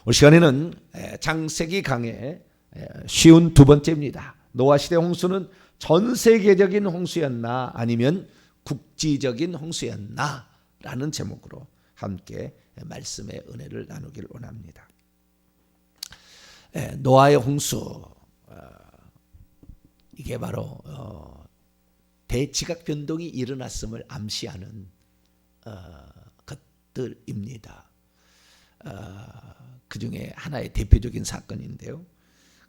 오늘 시간에는 창세기 강의 쉬운 두 번째입니다. 노아 시대 홍수는 전 세계적인 홍수였나 아니면 국지적인 홍수였나 라는 제목으로 함께 말씀의 은혜를 나누기를 원합니다. 노아의 홍수, 이게 바로 대지각 변동이 일어났음을 암시하는 것들입니다. 그 중에 하나의 대표적인 사건인데요.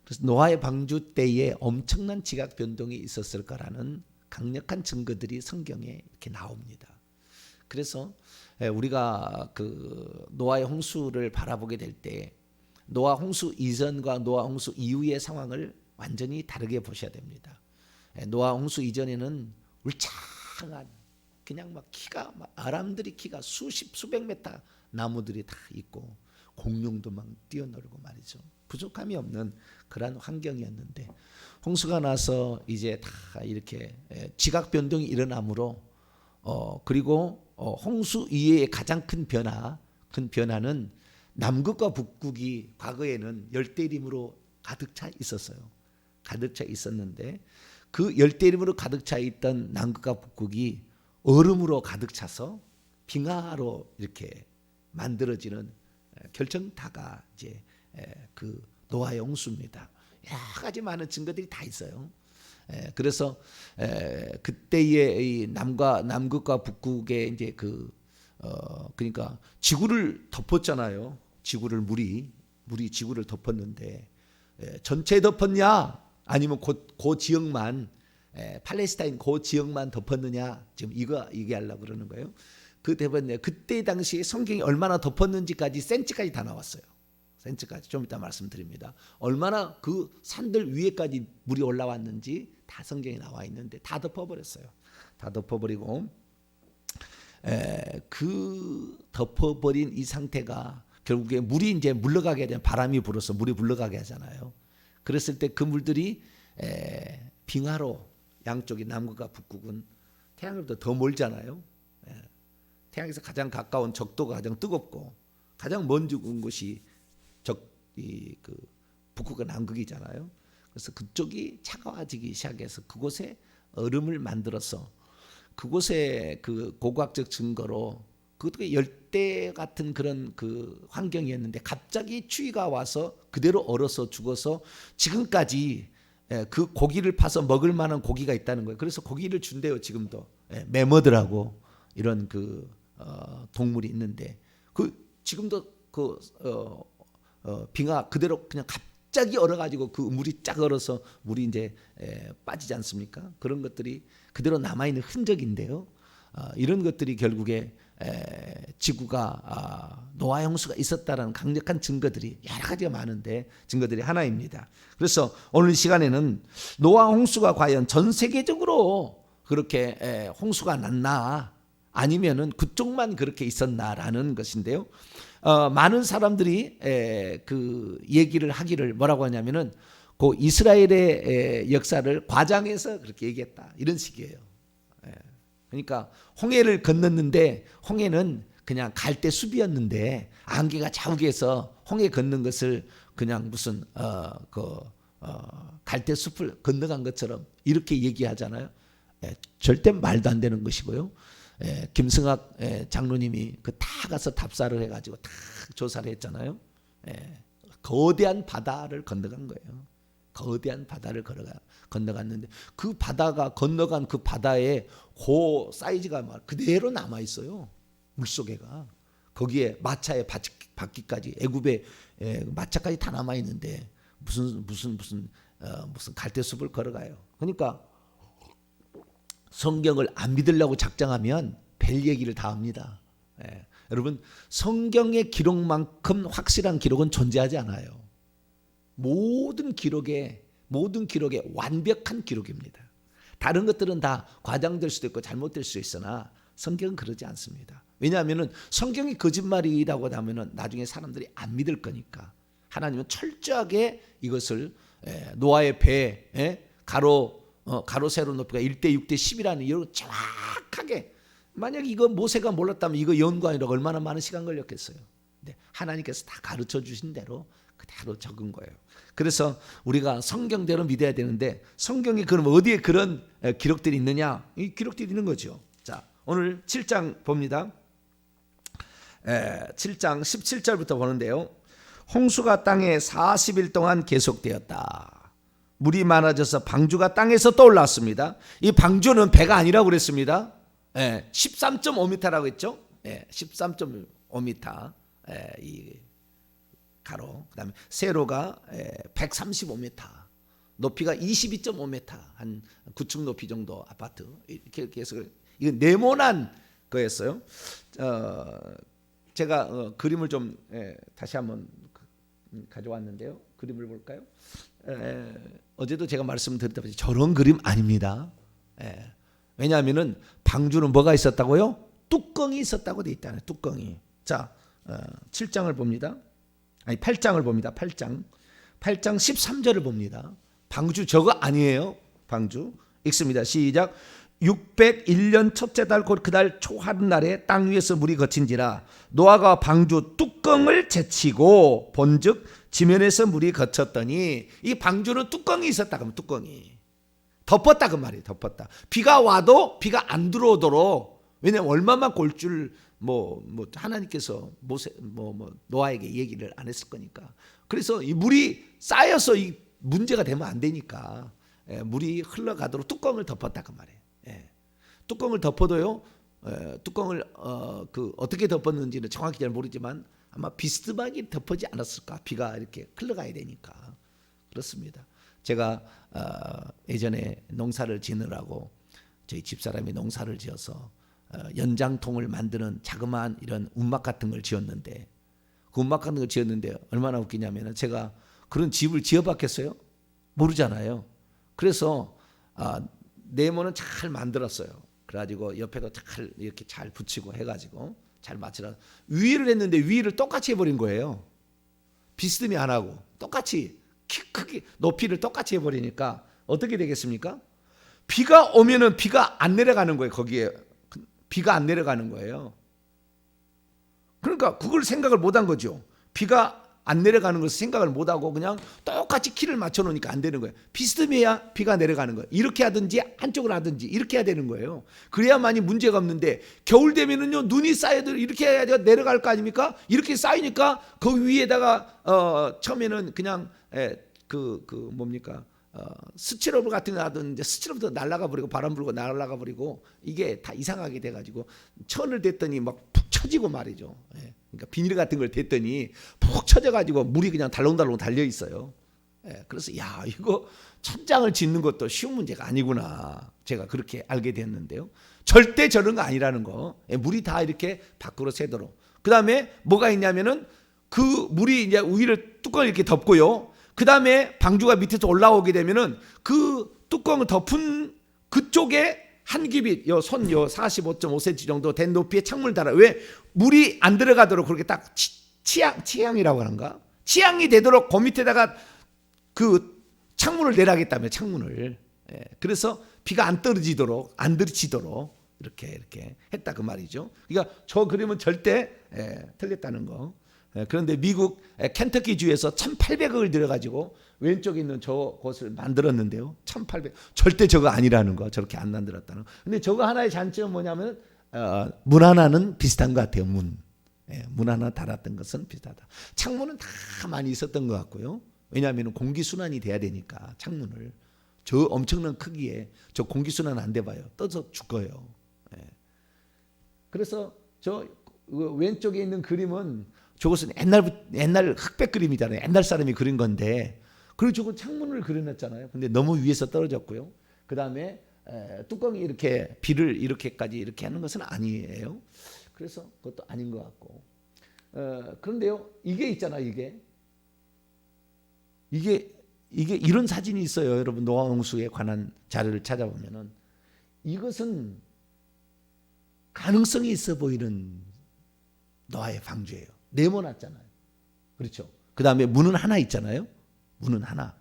그래서 노아의 방주 때에 엄청난 지각 변동이 있었을 거라는 강력한 증거들이 성경에 이렇게 나옵니다. 그래서 우리가 그 노아의 홍수를 바라보게 될 때 노아 홍수 이전과 노아 홍수 이후의 상황을 완전히 다르게 보셔야 됩니다. 노아 홍수 이전에는 울창한 그냥 막 키가 막 아람들이 키가 수백 메타 나무들이 다 있고 공룡도 막 뛰어놀고 말이죠. 부족함이 없는 그런 환경이었는데 홍수가 나서 이제 다 이렇게 지각 변동이 일어나므로 그리고 홍수 이후의 가장 큰 변화는 남극과 북극이 과거에는 열대림으로 가득 차 있었어요. 가득 차 있었는데 그 열대림으로 가득 차 있던 남극과 북극이 얼음으로 가득 차서 빙하로 이렇게 만들어지는 결정타가 이제 그 노아의 홍수입니다. 여러 가지 많은 증거들이 다 있어요. 그래서 그때의 이 남극과 북극의 이제 그러니까 지구를 덮었잖아요. 지구를 물이 지구를 덮었는데 전체 덮었냐 아니면 그 지역만 팔레스타인 그 지역만 덮었느냐 지금 이거 얘기하려고 그러는 거예요. 그 대본에 그때 당시에 성경이 얼마나 덮었는지까지 센치까지 다 나왔어요. 센치까지 좀 이따 말씀드립니다. 얼마나 그 산들 위에까지 물이 올라왔는지 다 성경에 나와 있는데 다 덮어버렸어요. 다 덮어버리고 그 덮어버린 이 상태가 결국에 물이 이제 물러가게 되면 바람이 불어서 물이 물러가게 하잖아요. 그랬을 때 그 물들이 빙하로 양쪽이 남극과 북극은 태양으로부터 더 멀잖아요. 태양에서 가장 가까운 적도가 가장 뜨겁고 가장 먼 곳이 그 북극과 남극이잖아요. 그래서 그쪽이 차가워지기 시작해서 그곳에 얼음을 만들어서 그곳에 그 고고학적 증거로 그것도 열대 같은 그런 그 환경이었는데 갑자기 추위가 와서 그대로 얼어서 죽어서 지금까지 그 고기를 파서 먹을 만한 고기가 있다는 거예요. 그래서 고기를 준대요. 지금도 매머드라고 이런 그 동물이 있는데 그 지금도 그 빙하 그대로 그냥 갑자기 얼어가지고 그 물이 쫙 얼어서 물이 이제 빠지지 않습니까? 그런 것들이 그대로 남아있는 흔적인데요. 이런 것들이 결국에 지구가 노아의 홍수가 있었다라는 강력한 증거들이 여러 가지가 많은데 증거들이 하나입니다. 그래서 오늘 시간에는 노아 홍수가 과연 전 세계적으로 그렇게 홍수가 났나 아니면은 그쪽만 그렇게 있었나라는 것인데요. 많은 사람들이 그 얘기를 하기를 뭐라고 하냐면은 그 이스라엘의 역사를 과장해서 그렇게 얘기했다 이런 식이에요. 그러니까 홍해를 건넜는데 홍해는 그냥 갈대 숲이었는데 안개가 자욱해서 홍해 건넌 것을 그냥 무슨 갈대 숲을 건너간 것처럼 이렇게 얘기하잖아요. 절대 말도 안 되는 것이고요. 김승학 장로님이 그 다 가서 답사를 해가지고 다 조사를 했잖아요. 거대한 바다를 건너간 거예요. 거대한 바다를 건너갔는데 그 바다가 건너간 그 바다에 그 사이즈가 그대로 남아 있어요. 물속에가 거기에 마차의 바퀴까지 애굽의 마차까지 다 남아 있는데 무슨 갈대숲을 걸어가요. 그러니까 성경을 안 믿으려고 작정하면 별 얘기를 다 합니다. 여러분 성경의 기록만큼 확실한 기록은 존재하지 않아요. 모든 기록에 완벽한 기록입니다. 다른 것들은 다 과장될 수도 있고 잘못될 수 있으나 성경은 그러지 않습니다. 왜냐하면 성경이 거짓말이라고 하면 나중에 사람들이 안 믿을 거니까 하나님은 철저하게 이것을 노아의 배 가로 세로 높이가 1대 6대 10이라는 이런 정확하게 만약 이거 모세가 몰랐다면 이거 연구하느라 얼마나 많은 시간 걸렸겠어요. 네. 하나님께서 다 가르쳐 주신 대로 그대로 적은 거예요. 그래서 우리가 성경대로 믿어야 되는데 성경에 그럼 어디에 그런 기록들이 있느냐? 이 기록들이 있는 거죠. 자, 오늘 7장 봅니다. 7장 17절부터 보는데요. 홍수가 땅에 40일 동안 계속되었다. 물이 많아져서 방주가 땅에서 떠올랐습니다. 이 방주는 배가 아니라고 그랬습니다. 13.5m라고 했죠. 13.5m 이 가로, 그다음에 세로가 135m, 높이가 22.5m, 한 9층 높이 정도 아파트 이렇게 해서 이건 네모난 거였어요. 제가 그림을 좀 다시 한번 가져왔는데요. 그림을 볼까요? 어제도 제가 말씀드렸다시피 저런 그림 아닙니다. 왜냐하면은 방주는 뭐가 있었다고요? 뚜껑이 있었다고 돼 있다네. 뚜껑이. 자, 7장을 봅니다. 아니 8장을 봅니다. 8장 13절을 봅니다. 방주 저거 아니에요. 방주 읽습니다. 시작. 601년 첫째 달 곧 그달 초하룻날에 땅 위에서 물이 거친지라 노아가 방주 뚜껑을 제치고 본즉 지면에서 물이 거쳤더니 이 방주는 뚜껑이 있었다. 그러면 뚜껑이 덮었다 그 말이에요. 덮었다. 비가 와도 비가 안 들어오도록. 왜냐면 얼마만 골줄 뭐 하나님께서 노아에게 얘기를 안 했을 거니까. 그래서 이 물이 쌓여서 이 문제가 되면 안 되니까 물이 흘러가도록 뚜껑을 덮었다 그 말이에요. 뚜껑을 덮어도요. 뚜껑을 어떻게 덮었는지는 정확히 잘 모르지만 아마 비스듬하게 덮어지 않았을까. 비가 이렇게 흘러가야 되니까. 그렇습니다. 제가 예전에 농사를 지느라고 저희 집사람이 농사를 지어서 연장통을 만드는 자그마한 이런 운막 같은 걸 지었는데 그 운막 같은 걸 지었는데 얼마나 웃기냐면 제가 그런 집을 지어봤겠어요? 모르잖아요. 그래서 네모는 잘 만들었어요. 그래가지고 옆에도 잘 이렇게 잘 붙이고 해가지고 잘 맞추라. 위를 했는데 위를 똑같이 해버린 거예요. 비스듬히 안 하고 똑같이 크게 높이를 똑같이 해버리니까 어떻게 되겠습니까? 비가 오면은 비가 안 내려가는 거예요. 거기에 비가 안 내려가는 거예요. 그러니까 그걸 생각을 못한 거죠. 비가 안 내려가는 것을 생각을 못하고 그냥 똑같이 키를 맞춰 놓으니까 안 되는 거예요. 비스듬히 해야 비가 내려가는 거예요. 이렇게 하든지 한쪽으로 하든지 이렇게 해야 되는 거예요. 그래야만이 문제가 없는데 겨울 되면은요 눈이 쌓여도 이렇게 해야 내려갈 거 아닙니까? 이렇게 쌓이니까 그 위에다가 처음에는 그냥 뭡니까? 스티로볼 같은 거 하든지 스티로볼도 날아가 버리고 바람 불고 날아가 버리고 이게 다 이상하게 돼가지고 천을 댔더니 막 푹 쳐지고 말이죠. 그러니까 비닐 같은 걸 댔더니 푹 쳐져가지고 물이 그냥 달롱달롱 달려 있어요. 그래서 야 이거 천장을 짓는 것도 쉬운 문제가 아니구나 제가 그렇게 알게 됐는데요. 절대 저런 거 아니라는 거. 물이 다 이렇게 밖으로 새도록. 그 다음에 뭐가 있냐면은 그 물이 이제 위를 뚜껑을 이렇게 덮고요. 그 다음에 방주가 밑에서 올라오게 되면은 그 뚜껑을 덮은 그쪽에 한 규빗, 요 45.5cm 정도 된 높이의 창문을 달아. 왜? 물이 안 들어가도록 그렇게 딱 치양이라고 하는가? 치양이 되도록 그 밑에다가 그 창문을 내라겠다며 창문을. 그래서 비가 안 떨어지도록, 안 들이치도록 이렇게 했다 그 말이죠. 그러니까 저 그림은 절대 틀렸다는 거. 그런데 미국 켄터키 주에서 1,800억을 들여가지고 왼쪽에 있는 저곳을 만들었는데요. 1,800 절대 저거 아니라는 거. 저렇게 안 만들었다는 거. 근데 저거 하나의 장점은 뭐냐면 문 하나는 비슷한 것 같아요. 문 하나 달았던 것은 비슷하다. 창문은 다 많이 있었던 것 같고요. 왜냐하면 공기순환이 돼야 되니까 창문을 저 엄청난 크기에 저 공기순환 안 돼봐요. 떠서 죽어요. 그래서 저 왼쪽에 있는 그림은 저것은 옛날 흑백 그림이잖아요. 옛날 사람이 그린 건데 그리고 저거 창문을 그려놨잖아요. 근데 너무 위에서 떨어졌고요. 그 다음에 뚜껑이 이렇게 비를 이렇게까지 이렇게 하는 것은 아니에요. 그래서 그것도 아닌 것 같고. 그런데요, 이게 있잖아요. 이게 이런 사진이 있어요. 여러분 노아 홍수에 관한 자료를 찾아보면은 이것은 가능성이 있어 보이는 노아의 방주예요. 네모났잖아요. 그렇죠. 그 다음에 문은 하나 있잖아요. 문은 하나.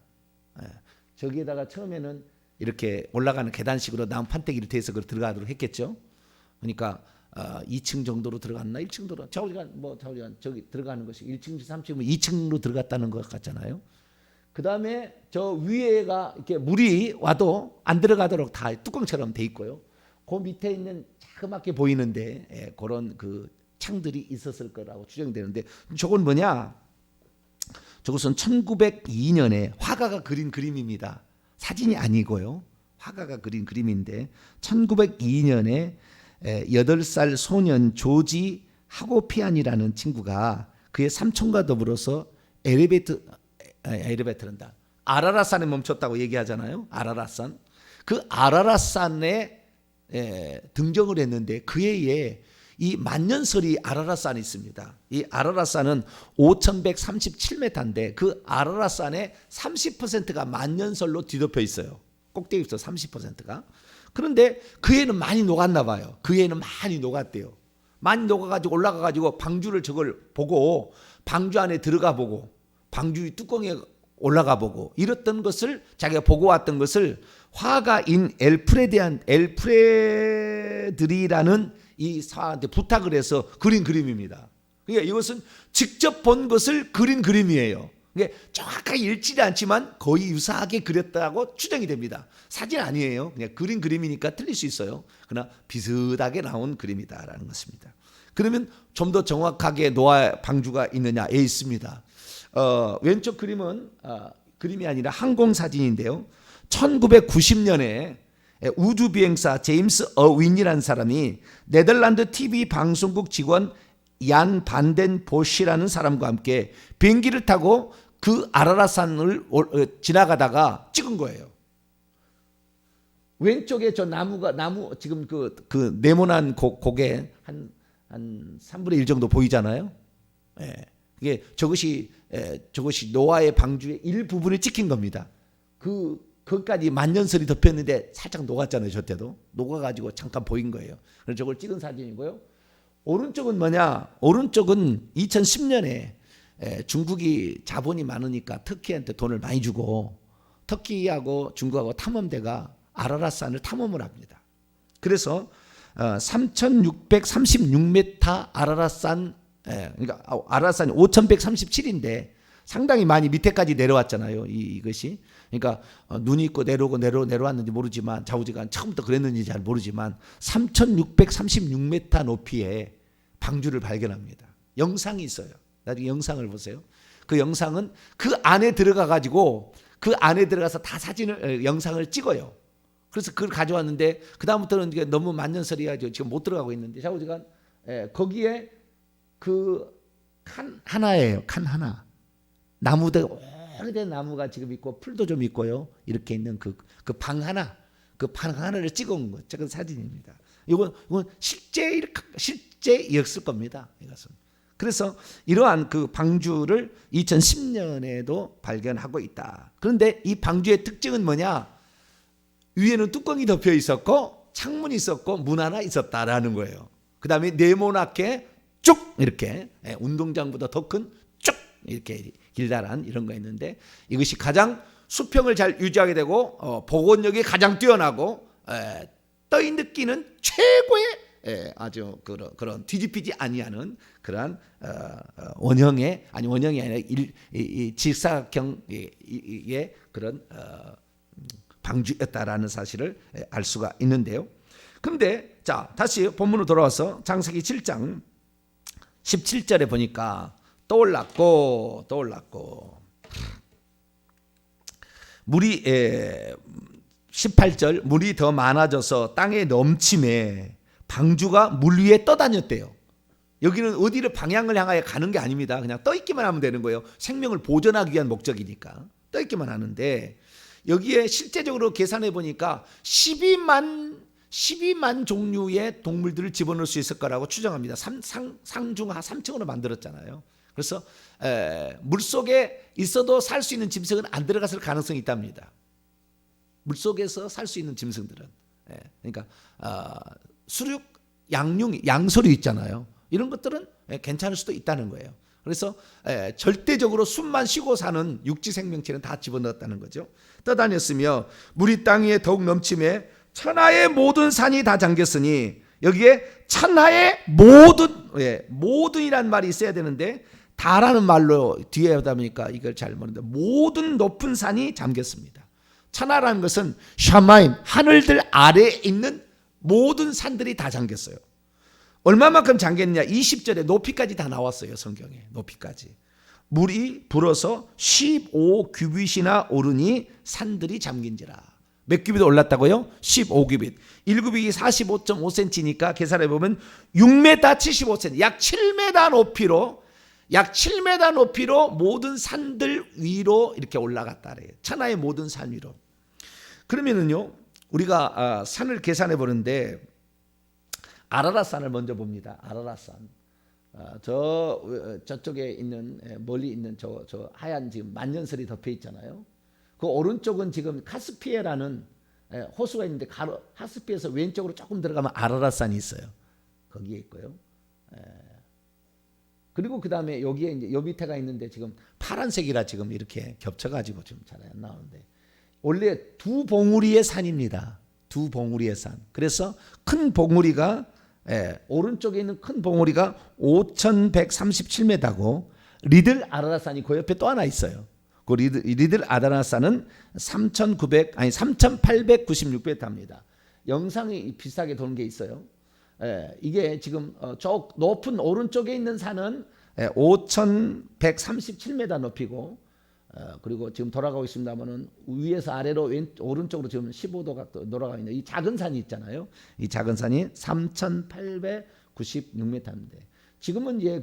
저기에다가 처음에는 이렇게 올라가는 계단식으로 나무 판때기를 대서 들어가도록 했겠죠. 그러니까 2층 정도로 들어갔나 1층 들어 좌우지간 저기 들어가는 것이 1층 3층 2층으로 들어갔다는 것 같잖아요. 그 다음에 저 위에가 이렇게 물이 와도 안 들어가도록 다 뚜껑처럼 돼 있고요. 그 밑에 있는 자그맣게 보이는데 그런 그 창들이 있었을 거라고 추정되는데 저건 뭐냐? 저것은 1902년에 화가가 그린 그림입니다. 사진이 아니고요. 화가가 그린 그림인데 1902년에 8살 소년 조지 하고피안이라는 친구가 그의 삼촌과 더불어서 엘리베이터란다. 아라라산에 멈췄다고 얘기하잖아요. 아라라산. 그 아라라산에 등정을 했는데 그 해에 이 만년설이 아라라산이 있습니다. 이 아라라산은 5,137m인데 그 아라라산의 30%가 만년설로 뒤덮여 있어요. 꼭대기부터 30%가. 그런데 그 해는 많이 녹았나 봐요. 그 해는 많이 녹았대요. 많이 녹아가지고 올라가가지고 방주를 저걸 보고 방주 안에 들어가 보고 방주 뚜껑에 올라가 보고 이랬던 것을 자기가 보고 왔던 것을 화가인 엘프레드리라는 이 사한테 부탁을 해서 그린 그림입니다. 그러니까 이것은 직접 본 것을 그린 그림이에요. 그러니까 정확하게 일치지 않지만 거의 유사하게 그렸다고 추정이 됩니다. 사진 아니에요. 그냥 그린 그림이니까 틀릴 수 있어요. 그러나 비슷하게 나온 그림이다라는 것입니다. 그러면 좀 더 정확하게 노아 방주가 있느냐에 있습니다. 왼쪽 그림은 그림이 아니라 항공 사진인데요. 1990년에 우주 비행사 제임스 어윈이라는 사람이 네덜란드 TV 방송국 직원 얀 반덴 보시라는 사람과 함께 비행기를 타고 그 아라라산을 지나가다가 찍은 거예요. 왼쪽에 저 나무 지금 그 네모난 곡에 한 3분의 1 정도 보이잖아요. 이게 저것이 노아의 방주의 일부분을 찍힌 겁니다. 그것까지 만년설이 덮였는데 살짝 녹았잖아요. 저 때도 녹아가지고 잠깐 보인 거예요. 그래서 저걸 찍은 사진이고요. 오른쪽은 뭐냐? 오른쪽은 2010년에 중국이 자본이 많으니까 터키한테 돈을 많이 주고 터키하고 중국하고 탐험대가 아라라산을 탐험을 합니다. 그래서 3,636m 아라라산, 그러니까 아라라산이 5,137인데 상당히 많이 밑에까지 내려왔잖아요. 이것이. 그러니까 눈이 있고 내려왔는지 모르지만 좌우지간 처음부터 그랬는지 잘 모르지만 3,636m 높이에 방주를 발견합니다. 영상이 있어요. 나중에 영상을 보세요. 그 영상은 그 안에 들어가가지고 그 안에 들어가서 다 영상을 찍어요. 그래서 그걸 가져왔는데 그 다음부터는 이게 너무 만년설이가지고 지금 못 들어가고 있는데 좌우지간 거기에 그 칸 하나예요. 칸 하나. 나무들 오래된 나무가 지금 있고 풀도 좀 있고요. 이렇게 있는 그 방 하나, 그 방 하나를 찍어온 것, 그 사진입니다. 이건 실제였을 겁니다. 이것은. 그래서 이러한 그 방주를 2010년에도 발견하고 있다. 그런데 이 방주의 특징은 뭐냐? 위에는 뚜껑이 덮여 있었고 창문이 있었고 문 하나 있었다라는 거예요. 그 다음에 네모나게 쭉 이렇게 운동장보다 더 큰 쭉 이렇게 길다란 이런 거 있는데 이것이 가장 수평을 잘 유지하게 되고 복원력이 가장 뛰어나고 떠이 느끼는 최고의 아주 그런 뒤집히지 아니하는 그러한 원형의 원형이 아니라 직사각형의 그런 방주였다라는 사실을 알 수가 있는데요. 그런데 자 다시 본문으로 돌아와서 창세기 7장 17절에 보니까 떠올랐고 물이 18절 물이 더 많아져서 땅에 넘침에 방주가 물 위에 떠다녔대요. 여기는 어디를 방향을 향하여 가는 게 아닙니다. 그냥 떠있기만 하면 되는 거예요. 생명을 보존하기 위한 목적이니까 떠있기만 하는데 여기에 실제적으로 계산해 보니까 12만 종류의 동물들을 집어넣을 수 있을 거라고 추정합니다. 상중 3층으로 만들었잖아요. 그래서 물속에 있어도 살 수 있는 짐승은 안 들어갔을 가능성이 있답니다. 물속에서 살 수 있는 짐승들은. 그러니까 수륙, 양서류 있잖아요. 이런 것들은 괜찮을 수도 있다는 거예요. 그래서 절대적으로 숨만 쉬고 사는 육지 생명체는 다 집어넣었다는 거죠. 떠다녔으며 물이 땅 위에 더욱 넘침에 천하의 모든 산이 다 잠겼으니 여기에 천하의 모든이란 말이 있어야 되는데 다라는 말로 뒤에 하다 보니까 이걸 잘 모르는데 모든 높은 산이 잠겼습니다. 천하라는 것은 샤마임, 하늘들 아래에 있는 모든 산들이 다 잠겼어요. 얼마만큼 잠겼냐? 20절에 높이까지 다 나왔어요. 성경에 높이까지. 물이 불어서 15규빗이나 오르니 산들이 잠긴지라. 몇 규빗 올랐다고요? 15규빗. 1규빗이 45.5cm니까 계산해 보면 6m 75cm, 약 7m 높이로 모든 산들 위로 이렇게 올라갔다 그래요. 천하의 모든 산 위로. 그러면은요, 우리가 산을 계산해 보는데 아라랏산을 먼저 봅니다. 아라랏산. 저쪽에 있는 멀리 있는 저 하얀 지금 만년설이 덮여 있잖아요. 그 오른쪽은 지금 카스피해라는 호수가 있는데 카스피에서 왼쪽으로 조금 들어가면 아라랏산이 있어요. 거기에 있고요. 그리고 그 다음에 여기에 이제 요 밑에가 있는데 지금 파란색이라 지금 이렇게 겹쳐가지고 지금 잘 안 나오는데 원래 두 봉우리의 산입니다. 두 봉우리의 산. 그래서 큰 봉우리가 오른쪽에 있는 큰 봉우리가 5,137m고 리들 아라랏산이 그 옆에 또 하나 있어요. 그 리들 아라랏산은 3,896m입니다. 영상이 비슷하게 도는 게 있어요. 이게 지금 저 높은 오른쪽에 있는 산은 5,137m 높이고 그리고 지금 돌아가고 있습니다만은 위에서 아래로 오른쪽으로 지금 15도가 돌아가고 있는 이 작은 산이 있잖아요. 이 작은 산이 3,896m인데 지금은 이제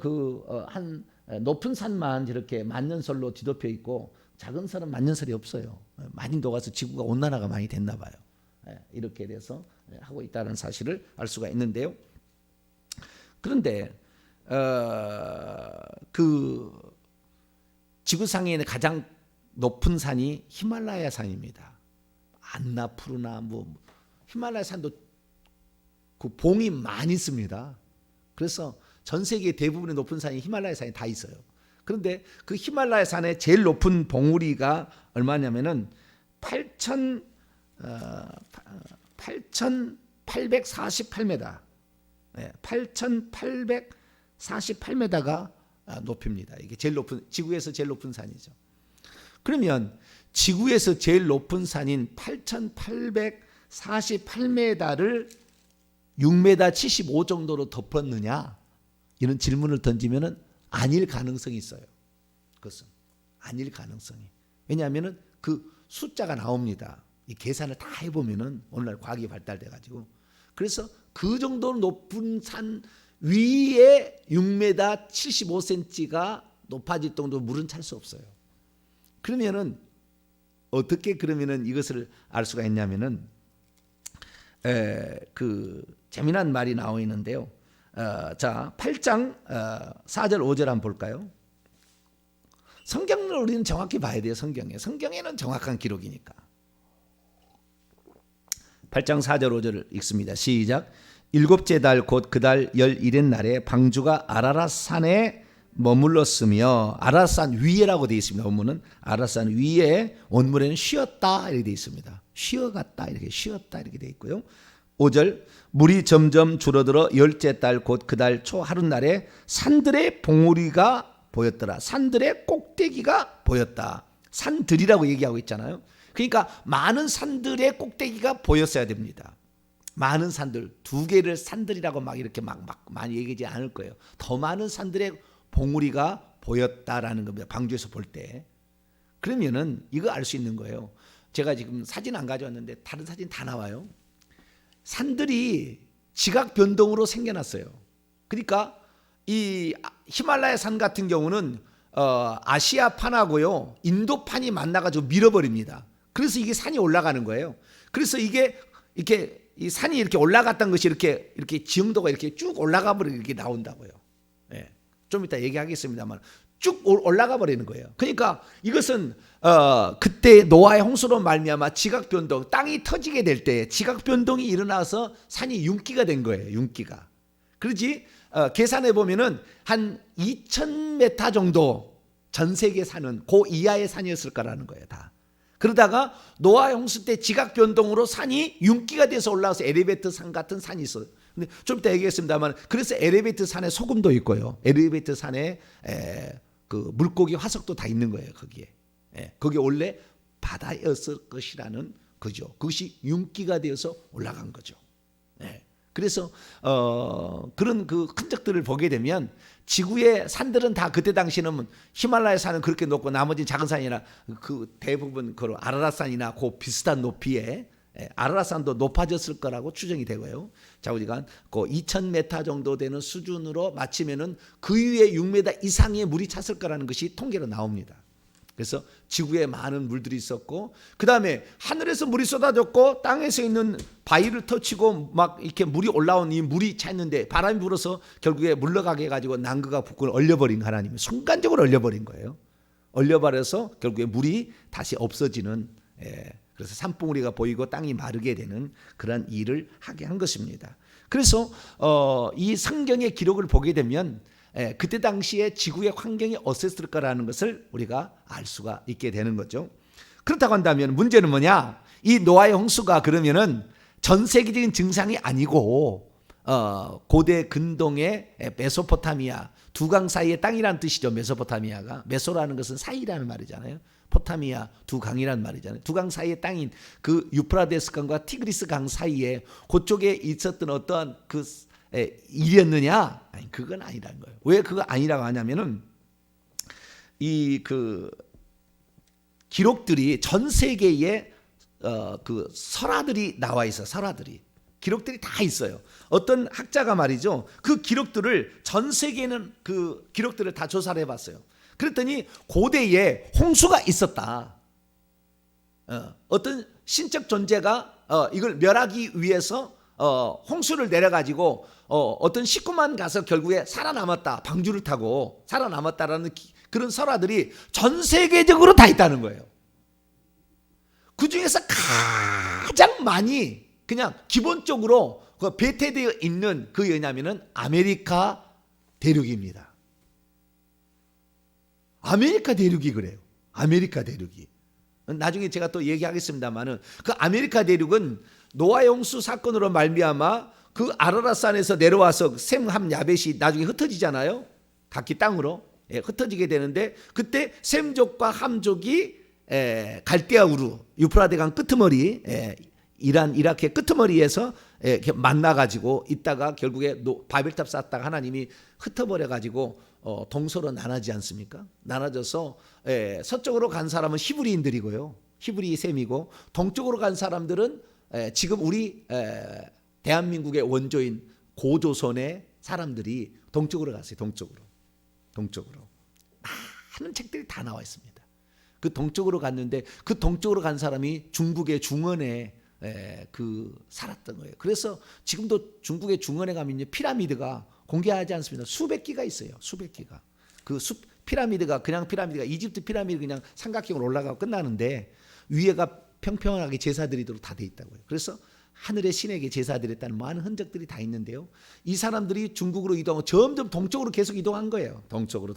한 높은 산만 이렇게 만년설로 뒤덮여 있고 작은 산은 만년설이 없어요. 많이 녹아서 지구가 온난화가 많이 됐나 봐요. 이렇게 돼서 하고 있다는 사실을 알 수가 있는데요. 그런데 그 지구상에 있는 가장 높은 산이 히말라야 산입니다. 안나푸르나 히말라야 산도 그 봉이 많이 있습니다. 그래서 전 세계 대부분의 높은 산이 히말라야 산이 다 있어요. 그런데 그 히말라야 산의 제일 높은 봉우리가 얼마냐면은 8,848m. 8,848m가 높입니다. 이게 제일 높은 지구에서 제일 높은 산이죠. 그러면 지구에서 제일 높은 산인 8,848m를 6m 75 정도로 덮었느냐? 이런 질문을 던지면은 아닐 가능성이 있어요. 그것은 아닐 가능성이. 왜냐하면은 그 숫자가 나옵니다. 이 계산을 다 해보면은 오늘날 과학이 발달돼 가지고 그래서 그 정도 높은 산 위에 6m 75cm가 높아질 정도로 물은 찰 수 없어요. 그러면은 어떻게 그러면은 이것을 알 수가 있냐면은 그 재미난 말이 나와 있는데요. 자, 8장 4절 5절 한번 볼까요? 성경을 우리는 정확히 봐야 돼요. 성경에는 정확한 기록이니까. 8장 4절 5절을 읽습니다. 시작. 일곱째 달 곧 그 달 11일 날에 방주가 아라랏산에 머물렀으며 아라랏산 위에라고 되어 있습니다. 원문은 아라랏산 위에 원문에는 쉬었다 이렇게 되어 있습니다. 쉬어갔다 이렇게 쉬었다 이렇게 되어 있고요. 5절 물이 점점 줄어들어 열째 달 곧 그 달 초 하룻날에 산들의 봉우리가 보였더라. 산들의 꼭대기가 보였다. 산들이라고 얘기하고 있잖아요. 그러니까 많은 산들의 꼭대기가 보였어야 됩니다. 많은 산들, 두 개를 산들이라고 막 이렇게 막 많이 얘기하지 않을 거예요. 더 많은 산들의 봉우리가 보였다라는 겁니다. 방주에서 볼 때. 그러면은 이거 알 수 있는 거예요. 제가 지금 사진 안 가져왔는데 다른 사진 다 나와요. 산들이 지각 변동으로 생겨났어요. 그러니까 이 히말라야 산 같은 경우는 아시아판하고요 인도판이 만나가지고 밀어버립니다. 그래서 이게 산이 올라가는 거예요. 그래서 이게 이렇게 이 산이 이렇게 올라갔던 것이 이렇게 지형도가 이렇게 쭉 올라가 버리고 이렇게 나온다고요. 예. 좀 이따 얘기하겠습니다만 쭉 올라가 버리는 거예요. 그러니까 이것은 그때 노아의 홍수로 말미암아 지각 변동, 땅이 터지게 될 때 지각 변동이 일어나서 산이 윤기가 된 거예요. 윤기가. 그러지 계산해 보면은 한 2,000m 정도 전 세계 산은 그 이하의 산이었을 거라는 거예요. 다. 그러다가 노아의 홍수 때 지각 변동으로 산이 윤기가 돼서 올라와서 에레베트 산 같은 산이 있어요. 근데 좀 이따 얘기했습니다만 그래서 엘리베이터 산에 소금도 있고요. 엘리베이터 산에 그 물고기 화석도 다 있는 거예요. 거기에. 거기 원래 바다였을 것이라는 거죠. 그것이 윤기가 되어서 올라간 거죠. 그래서 그런 그 흔적들을 보게 되면 지구의 산들은 다 그때 당시는 히말라야 산은 그렇게 높고 나머지 작은 산이나 그 대부분 그 아라라산이나 그 비슷한 높이에 아라라산도 높아졌을 거라고 추정이 되고요. 자, 우리가 그 2,000m 정도 되는 수준으로 맞추면은 그 위에 6m 이상의 물이 찼을 거라는 것이 통계로 나옵니다. 그래서 지구에 많은 물들이 있었고, 그 다음에 하늘에서 물이 쏟아졌고 땅에서 있는 바위를 터치고 막 이렇게 물이 올라온 이 물이 찼는데 바람이 불어서 결국에 물러가게 해가지고 난그가 북극을 얼려버린 하나님이 순간적으로 얼려버린 거예요. 얼려버려서 결국에 물이 다시 없어지는, 그래서 산봉우리가 보이고 땅이 마르게 되는 그런 일을 하게 한 것입니다. 그래서 이 성경의 기록을 보게 되면 그때 당시에 지구의 환경이 어땠을 거라는 것을 우리가 알 수가 있게 되는 거죠. 그렇다고 한다면 문제는 뭐냐? 이 노아의 홍수가 그러면은 전 세계적인 증상이 아니고 고대 근동의 메소포타미아 두 강 사이의 땅이라는 뜻이죠. 메소포타미아가 메소라는 것은 사이라는 말이잖아요. 포타미아 두 강이라는 말이잖아요. 두 강 사이의 땅인 그 유프라데스 강과 티그리스 강 사이에 그쪽에 있었던 어떠한 그 일이었느냐? 아니, 그건 아니라는 거예요. 왜 그거 아니라고 하냐면은 이 그 기록들이 전 세계에 그 설화들이 나와 있어. 설화들이 기록들이 다 있어요. 어떤 학자가 말이죠. 그 기록들을 전 세계에는 그 기록들을 다 조사를 해봤어요. 그랬더니 고대에 홍수가 있었다. 어떤 신적 존재가 이걸 멸하기 위해서 홍수를 내려가지고 어떤 식구만 가서 결국에 살아남았다. 방주를 타고 살아남았다라는 그런 설화들이 전 세계적으로 다 있다는 거예요. 그 중에서 가장 많이 그냥 기본적으로 배태되어 있는 그 뭐냐면은 아메리카 대륙입니다. 아메리카 대륙이 그래요. 아메리카 대륙이. 나중에 제가 또 얘기하겠습니다만은 그 아메리카 대륙은 노아의 홍수 사건으로 말미암아 그 아라라산에서 내려와서 셈함 야벳이 나중에 흩어지잖아요. 각기 땅으로 흩어지게 되는데 그때 셈족과 함족이 갈대아 우루 유프라데 강 끄트머리 이란 이라크의 끄트머리에서 이렇게 만나가지고 있다가 결국에 바벨탑 쌓다가 하나님이 흩어버려가지고 동서로 나눠지 않습니까? 나눠져서 서쪽으로 간 사람은 히브리인들이고요. 히브리 셈이고 동쪽으로 간 사람들은 지금 우리 대한민국의 원조인 고조선의 사람들이 동쪽으로 갔어요. 동쪽으로 많은 책들이 다 나와 있습니다. 그 동쪽으로 갔는데 그 동쪽으로 간 사람이 중국의 중원에 그 살았던 거예요. 그래서 지금도 중국의 중원에 가면 피라미드가 공개하지 않습니다. 수백 기가 있어요. 수백 기가. 그 피라미드가 그냥 피라미드가 이집트 피라미드 그냥 삼각형으로 올라가고 끝나는데 위에가 평평하게 제사드리도록 다 돼 있다고요. 그래서 하늘의 신에게 제사드렸다는 많은 흔적들이 다 있는데요. 이 사람들이 중국으로 이동하고 점점 동쪽으로 계속 이동한 거예요. 동쪽으로.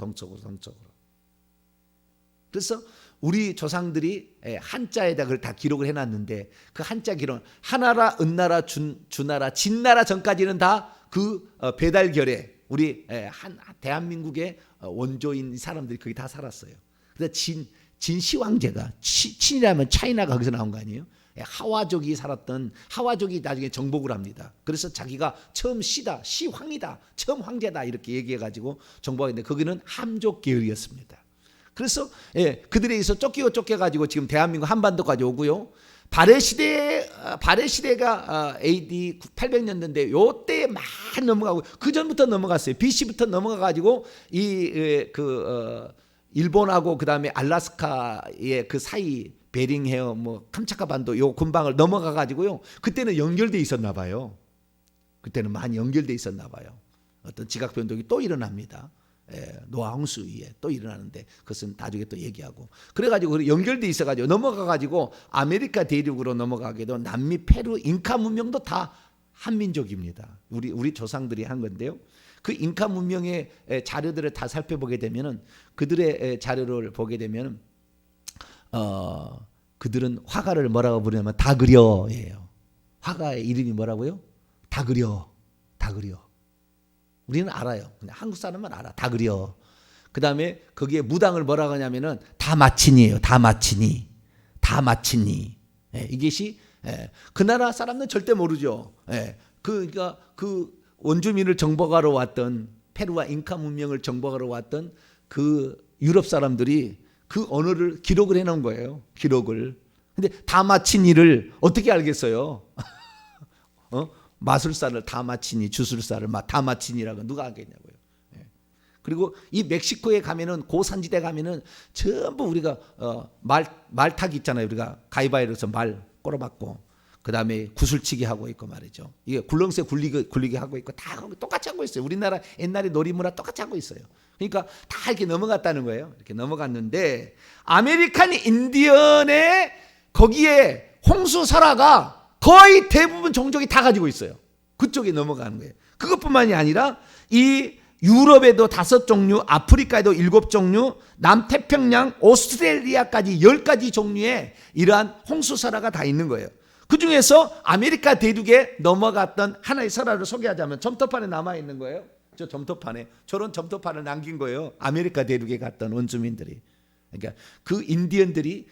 그래서 우리 조상들이 한자에다 그걸 다 기록을 해놨는데 그 한자 기록 하나라, 은나라, 주나라, 진나라 전까지는 다 그 배달결에 우리 대한민국의 원조인 사람들이 거기 다 살았어요. 그래서 진시 왕제가 친이라면 차이나가 거기서 나온 거 아니에요? 하와족이 살았던 하와족이 나중에 정복을 합니다. 그래서 자기가 처음 시황이다, 처음 황제다 이렇게 얘기해가지고 정복했는데 거기는 함족 계열이었습니다. 그래서 그들에 의해서 쫓겨가지고 지금 대한민국 한반도까지 오고요. 발해 시대가 AD 800년대인데 요때 많이 넘어가고 그 전부터 넘어갔어요. BC부터 넘어가가지고 일본하고 그 다음에 알라스카의 그 사이 베링헤어 뭐 캄차카 반도 요 근방을 넘어가가지고요. 그때는 연결돼 있었나 봐요. 그때는 많이 연결돼 있었나 봐요. 어떤 지각 변동이 또 일어납니다. 노아 홍수 위에 또 일어나는데 그것은 나중에 또 얘기하고 그래가지고 연결돼 있어가지고 넘어가가지고 아메리카 대륙으로 넘어가게도 남미, 페루, 잉카 문명도 다 한민족입니다. 우리 조상들이 한 건데요. 그 잉카 문명의 자료들을 다 살펴보게 되면은 그들의 자료를 보게 되면 그들은 화가를 뭐라고 부르냐면 다그려예요. 화가의 이름이 뭐라고요? 다그려. 다 그려. 우리는 알아요. 그냥 한국 사람은 알아. 다 그려. 그 다음에 거기에 무당을 뭐라고 하냐면은 다 마친이에요. 다 마친이. 다 마친이. 예, 이것이 그 나라 사람은 절대 모르죠. 그러니까 그 원주민을 정복하러 왔던 페루와 잉카 문명을 정복하러 왔던 그 유럽 사람들이 그 언어를 기록을 해놓은 거예요. 기록을. 근데 다 마친이를 어떻게 알겠어요? 마술사를 다 마친이, 주술사를 다 마친이라고 누가 알겠냐고요. 그리고 이 멕시코에 가면은 고산지대 가면은 전부 우리가 말타기 있잖아요. 우리가 가위바위보에서 말 꼬라박고 그 다음에 구슬치기 하고 있고 말이죠. 이게 굴렁쇠 굴리게 하고 있고 다 똑같이 하고 있어요. 우리나라 옛날에 놀이문화 똑같이 하고 있어요. 그러니까 다 이렇게 넘어갔다는 거예요. 이렇게 넘어갔는데 아메리칸 인디언의 거기에 홍수사라가 거의 대부분 종족이 다 가지고 있어요. 그쪽에 넘어가는 거예요. 그것뿐만이 아니라 이 유럽에도 5종류, 아프리카에도 7종류, 남태평양, 오스트레일리아까지 10가지 종류의 이러한 홍수설화가 다 있는 거예요. 그 중에서 아메리카 대륙에 넘어갔던 하나의 설화를 소개하자면 점토판에 남아있는 거예요. 저 점토판에 저런 점토판을 남긴 거예요. 아메리카 대륙에 갔던 원주민들이. 그러니까 그 인디언들이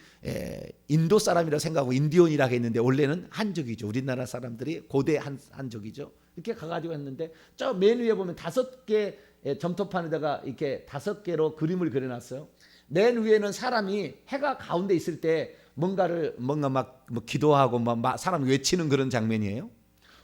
인도 사람이라고 생각하고 인디언이라고 했는데 원래는 한족이죠. 우리나라 사람들이 고대 한족이죠. 이렇게 가가지고 했는데 저 맨 위에 보면 5개 점토판에다가 이렇게 5개로 그림을 그려놨어요. 맨 위에는 사람이 해가 가운데 있을 때 뭔가 막 기도하고 막 사람 외치는 그런 장면이에요.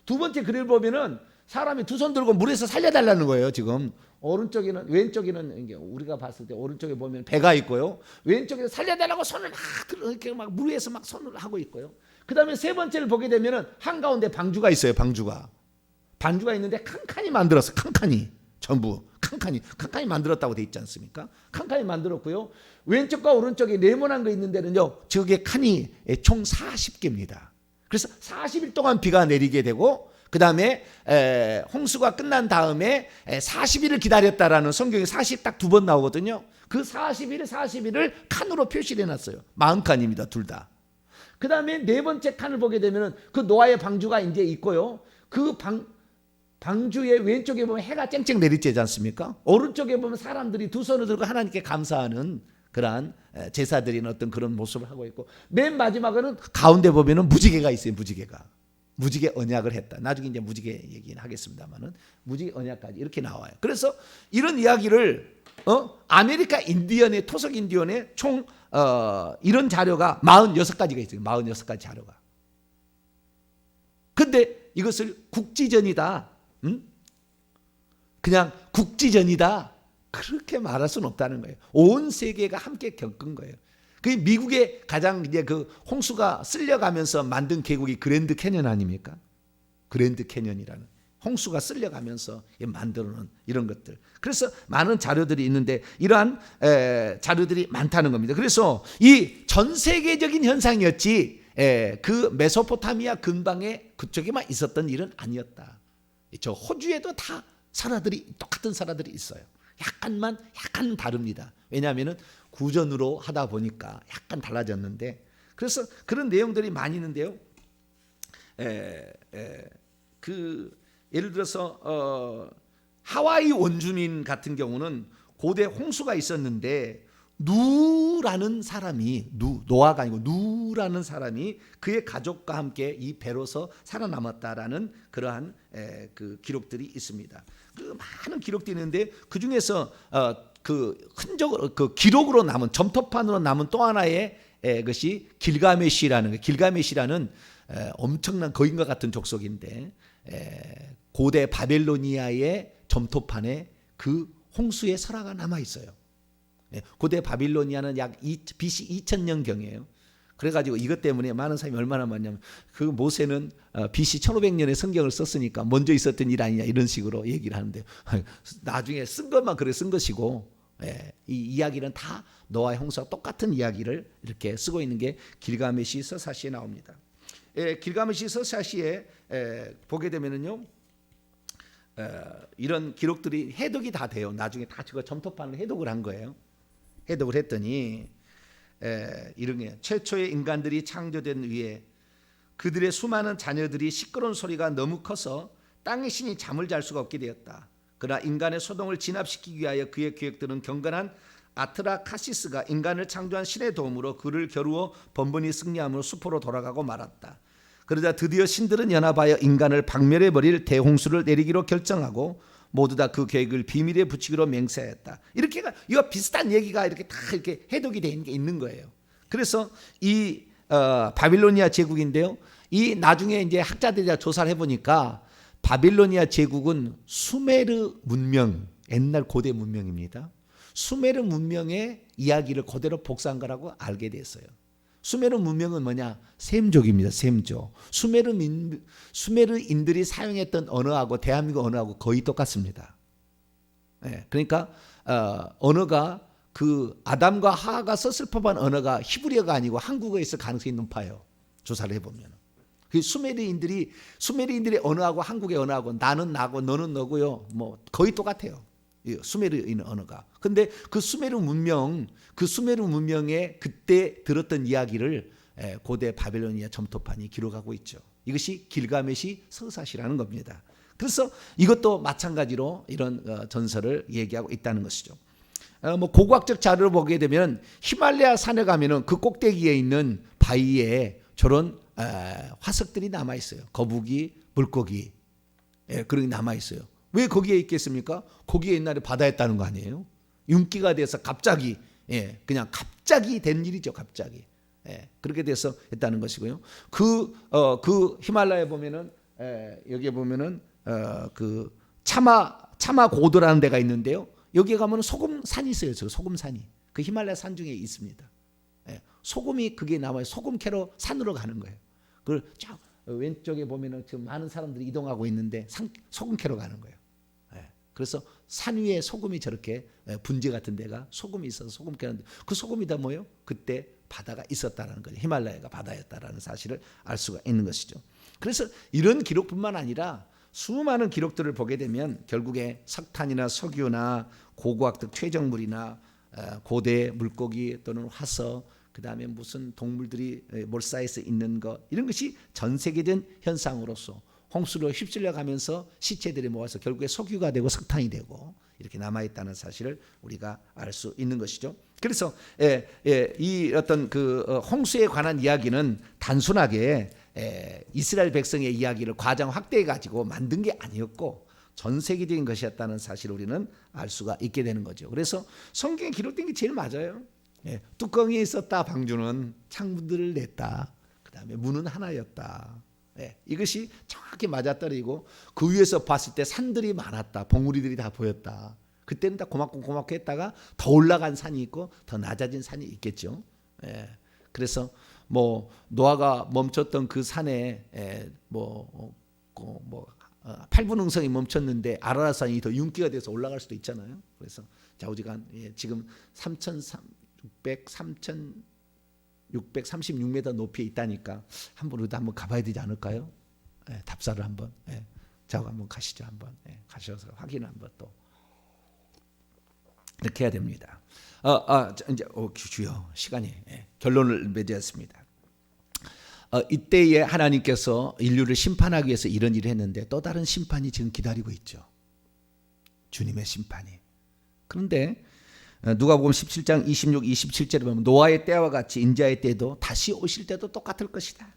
두 번째 그림을 보면은 사람이 두 손 들고 물에서 살려달라는 거예요. 지금 오른쪽에는 왼쪽에는 우리가 봤을 때 오른쪽에 보면 배가 있고요. 왼쪽에 살려달라고 손을 이렇게 막 물 위에서 막 손을 하고 있고요. 그 다음에 세 번째를 보게 되면은 한가운데 방주가 있어요. 방주가 있는데 칸칸이 만들었어. 칸칸이 전부 칸칸이 만들었다고 돼 있지 않습니까? 칸칸이 만들었고요. 왼쪽과 오른쪽에 네모난 거 있는 데는요. 저게 칸이 총 40개입니다. 그래서 40일 동안 비가 내리게 되고 그 다음에 홍수가 끝난 다음에 40일을 기다렸다라는 성경에 40 딱 2번 나오거든요. 그 40일을 칸으로 표시를 해놨어요. 40칸입니다. 둘 다. 그 다음에 네 번째 칸을 보게 되면 그 노아의 방주가 이제 있고요. 그 방주의 왼쪽에 보면 해가 쨍쨍 내리지 않습니까? 오른쪽에 보면 사람들이 두 손을 들고 하나님께 감사하는 그러한 제사 드리는 어떤 그런 모습을 하고 있고 맨 마지막에는 가운데 보면은 무지개가 있어요. 무지개 언약을 했다. 나중에 이제 무지개 얘기는 하겠습니다만은 무지개 언약까지 이렇게 나와요. 그래서 이런 이야기를 아메리카 인디언의 토속 인디언의 총 이런 자료가 46가지가 있어요. 46가지 자료가. 근데 이것을 국지전이다. 그냥 국지전이다. 그렇게 말할 수는 없다는 거예요. 온 세계가 함께 겪은 거예요. 그 미국의 가장 이제 그 홍수가 쓸려가면서 만든 계곡이 그랜드 캐년 아닙니까? 그랜드 캐년이라는 홍수가 쓸려가면서 만들어놓은 이런 것들. 그래서 많은 자료들이 있는데 이러한 자료들이 많다는 겁니다. 그래서 이 전 세계적인 현상이었지 그 메소포타미아 근방에 그쪽에만 있었던 일은 아니었다. 저 호주에도 다 똑같은 사라들이 있어요. 약간 다릅니다. 왜냐하면은 구전으로 하다 보니까 약간 달라졌는데 그래서 그런 내용들이 많이 있는데요. 예를 들어서 하와이 원주민 같은 경우는 고대 홍수가 있었는데 누라는 사람이 노아가 아니고 누라는 사람이 그의 가족과 함께 이 배로서 살아남았다라는 그러한 그 기록들이 있습니다. 그 많은 기록들이 있는데 그 중에서 그 흔적으로 그 기록으로 남은 점토판으로 남은 또 하나의 것이 길가메시라는 거. 길가메시라는 엄청난 거인과 같은 족속인데 고대 바벨로니아의 점토판에 그 홍수의 설화가 남아 있어요. 고대 바빌로니아는 약 BC 2000년경이에요. 그래가지고 이것 때문에 많은 사람이 얼마나 많냐면 그 모세는 BC 1500년에 성경을 썼으니까 먼저 있었던 일 아니냐 이런 식으로 얘기를 하는데 나중에 쓴 것만 그래 쓴 것이고 이 이야기는 다 노아의 홍수와 똑같은 이야기를 이렇게 쓰고 있는 게 길가메시 서사시에 나옵니다. 길가메시 서사시에 보게 되면은요 이런 기록들이 해독이 다 돼요. 나중에 다 저거 점토판을 해독을 한 거예요. 해독을 했더니 이런 게 최초의 인간들이 창조된 위에 그들의 수많은 자녀들이 시끄러운 소리가 너무 커서 땅의 신이 잠을 잘 수가 없게 되었다. 그러나 인간의 소동을 진압시키기 위하여 그의 계획들은 경건한 아트라카시스가 인간을 창조한 신의 도움으로 그를 겨루어 번번이 승리함으로 수포로 돌아가고 말았다. 그러자 드디어 신들은 연합하여 인간을 박멸해버릴 대홍수를 내리기로 결정하고 모두 다 그 계획을 비밀에 붙이기로 맹세하였다. 이렇게 이거 비슷한 얘기가 이렇게 다 이렇게 해독이 되는 게 있는 거예요. 그래서 이 바빌로니아 제국인데요. 이 나중에 이제 학자들이 조사를 해보니까 바빌로니아 제국은 수메르 문명, 옛날 고대 문명입니다. 수메르 문명의 이야기를 그대로 복사한 거라고 알게 됐어요. 수메르 문명은 뭐냐? 셈족입니다. 셈족. 수메르인들이 사용했던 언어하고 대한민국 언어하고 거의 똑같습니다. 네, 그러니까 언어가 그 아담과 하하가 썼을 법한 언어가 히브리어가 아니고 한국어에 있을 가능성이 높아요. 조사를 해보면. 그 수메르인들의 언어하고 한국의 언어하고 나는 나고 너는 너고요. 뭐 거의 똑같아요. 수메르인 언어가. 근데 그 수메르 문명에 그때 들었던 이야기를 고대 바빌로니아 점토판이 기록하고 있죠. 이것이 길가메시 서사시라는 겁니다. 그래서 이것도 마찬가지로 이런 전설을 얘기하고 있다는 것이죠. 뭐 고고학적 자료를 보게 되면 히말라야 산에 가면은 그 꼭대기에 있는 바위에 저런 화석들이 남아 있어요. 거북이, 물고기 그런 게 남아 있어요. 왜 거기에 있겠습니까? 거기에 옛날에 바다였다는 거 아니에요? 윤기가 돼서 갑자기 그냥 갑자기 된 일이죠. 갑자기 그렇게 돼서 했다는 것이고요. 그 히말라야에 보면은 여기에 보면은 그 차마 고도라는 데가 있는데요. 여기에 가면 소금산이 있어요. 저 소금산이 그 히말라야 산 중에 있습니다. 소금이 그게 남아요. 소금 캐러 산으로 가는 거예요. 그걸 쫙 왼쪽에 보면은 지금 많은 사람들이 이동하고 있는데 소금 캐러 가는 거예요. 그래서 산 위에 소금이 저렇게 분지 같은 데가 소금이 있어서 소금 캐는데 그 소금이 다 뭐예요? 그때 바다가 있었다는 거죠. 히말라야가 바다였다라는 사실을 알 수가 있는 것이죠. 그래서 이런 기록뿐만 아니라 수많은 기록들을 보게 되면 결국에 석탄이나 석유나 고고학적 퇴적물이나 고대 물고기 또는 화석 그다음에 무슨 동물들이 몰사에서 있는 것 이런 것이 전 세계적인 현상으로서 홍수로 휩쓸려 가면서 시체들이 모아서 결국에 석유가 되고 석탄이 되고 이렇게 남아있다는 사실을 우리가 알 수 있는 것이죠. 그래서 이 어떤 그 홍수에 관한 이야기는 단순하게 이스라엘 백성의 이야기를 과장 확대해 가지고 만든 게 아니었고 전 세계적인 것이었다는 사실을 우리는 알 수가 있게 되는 거죠. 그래서 성경에 기록된 게 제일 맞아요. 뚜껑이 있었다 방주는 창문들을 냈다. 그다음에 문은 하나였다. 이것이 정확히 맞아떨어지고 그 위에서 봤을 때 산들이 많았다. 봉우리들이 다 보였다. 그때는 다 고맙고 했다가 더 올라간 산이 있고 더 낮아진 산이 있겠죠. 그래서 뭐 노아가 멈췄던 그 산에 8분응성이 멈췄는데 아라라산이 더 윤기가 돼서 올라갈 수도 있잖아요. 그래서 좌우지간 지금 636m 높이에 있다니까 한번 우리도 한번 가봐야 되지 않을까요? 답사를 한번 자고 한번 가시죠. 한번 가셔서 확인을 한번 또 이렇게 해야 됩니다. 이제 주여 시간이 결론을 맺었습니다. 이때에 하나님께서 인류를 심판하기 위해서 이런 일을 했는데 또 다른 심판이 지금 기다리고 있죠. 주님의 심판이. 그런데 누가복음 17장 26, 27절에 보면 노아의 때와 같이 인자의 때도 다시 오실 때도 똑같을 것이다.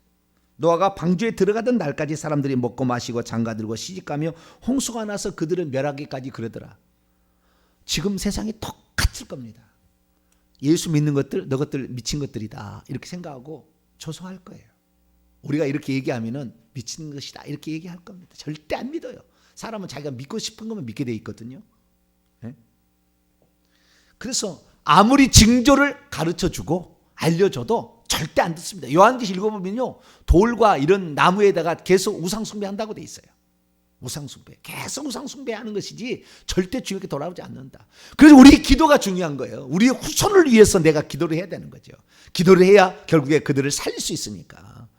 노아가 방주에 들어가던 날까지 사람들이 먹고 마시고 장가들고 시집가며 홍수가 나서 그들을 멸하기까지 그러더라. 지금 세상이 똑같을 겁니다. 예수 믿는 것들 너 것들 미친 것들이다 이렇게 생각하고 조소할 거예요. 우리가 이렇게 얘기하면은 미친 것이다 이렇게 얘기할 겁니다. 절대 안 믿어요. 사람은 자기가 믿고 싶은 것만 믿게 돼 있거든요. 그래서 아무리 징조를 가르쳐주고 알려줘도 절대 안 듣습니다. 요한계시 읽어보면요. 돌과 이런 나무에다가 계속 우상숭배한다고 돼 있어요. 우상숭배. 계속 우상숭배하는 것이지 절대 주님께 돌아오지 않는다. 그래서 우리 기도가 중요한 거예요. 우리의 후손을 위해서 내가 기도를 해야 되는 거죠. 기도를 해야 결국에 그들을 살릴 수 있으니까.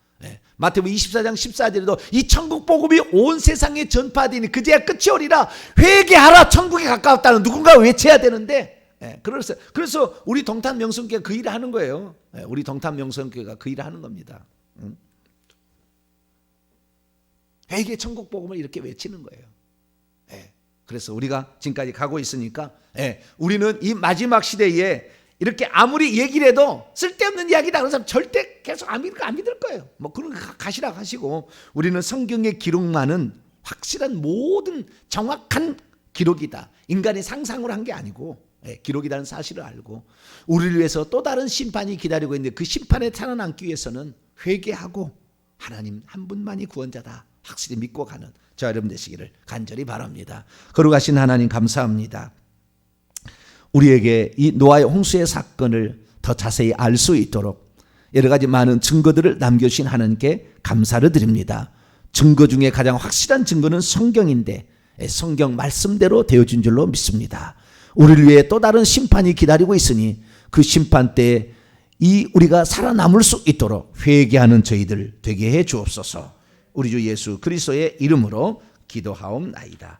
마태복음 24장 14절에도 이 천국 복음이 온 세상에 전파되니 그제야 끝이 오리라. 회개하라 천국에 가까웠다는 누군가 외쳐야 되는데 그래서 우리 동탄 명성교회가 그 일을 하는 거예요. 우리 동탄 명성교회가 그 일을 하는 겁니다. 회개 천국 복음을 이렇게 외치는 거예요. 예. 그래서 우리가 지금까지 가고 있으니까 우리는 이 마지막 시대에 이렇게 아무리 얘기를 해도 쓸데없는 이야기다 그런 사람 절대 계속 안 믿을 거예요. 뭐 그런 거 가시라 하시고, 우리는 성경의 기록만은 확실한 모든 정확한 기록이다. 인간이 상상을 한 게 아니고 기록이라는 사실을 알고, 우리를 위해서 또 다른 심판이 기다리고 있는데 그 심판에 살아남기 위해서는 회개하고 하나님 한 분만이 구원자다 확실히 믿고 가는 저 여러분 되시기를 간절히 바랍니다. 거룩하신 하나님 감사합니다. 우리에게 이 노아의 홍수의 사건을 더 자세히 알 수 있도록 여러 가지 많은 증거들을 남겨주신 하나님께 감사를 드립니다. 증거 중에 가장 확실한 증거는 성경인데 성경 말씀대로 되어진 줄로 믿습니다. 우리를 위해 또 다른 심판이 기다리고 있으니 그 심판 때에 우리가 살아남을 수 있도록 회개하는 저희들 되게 해 주옵소서. 우리 주 예수 그리스도의 이름으로 기도하옵나이다.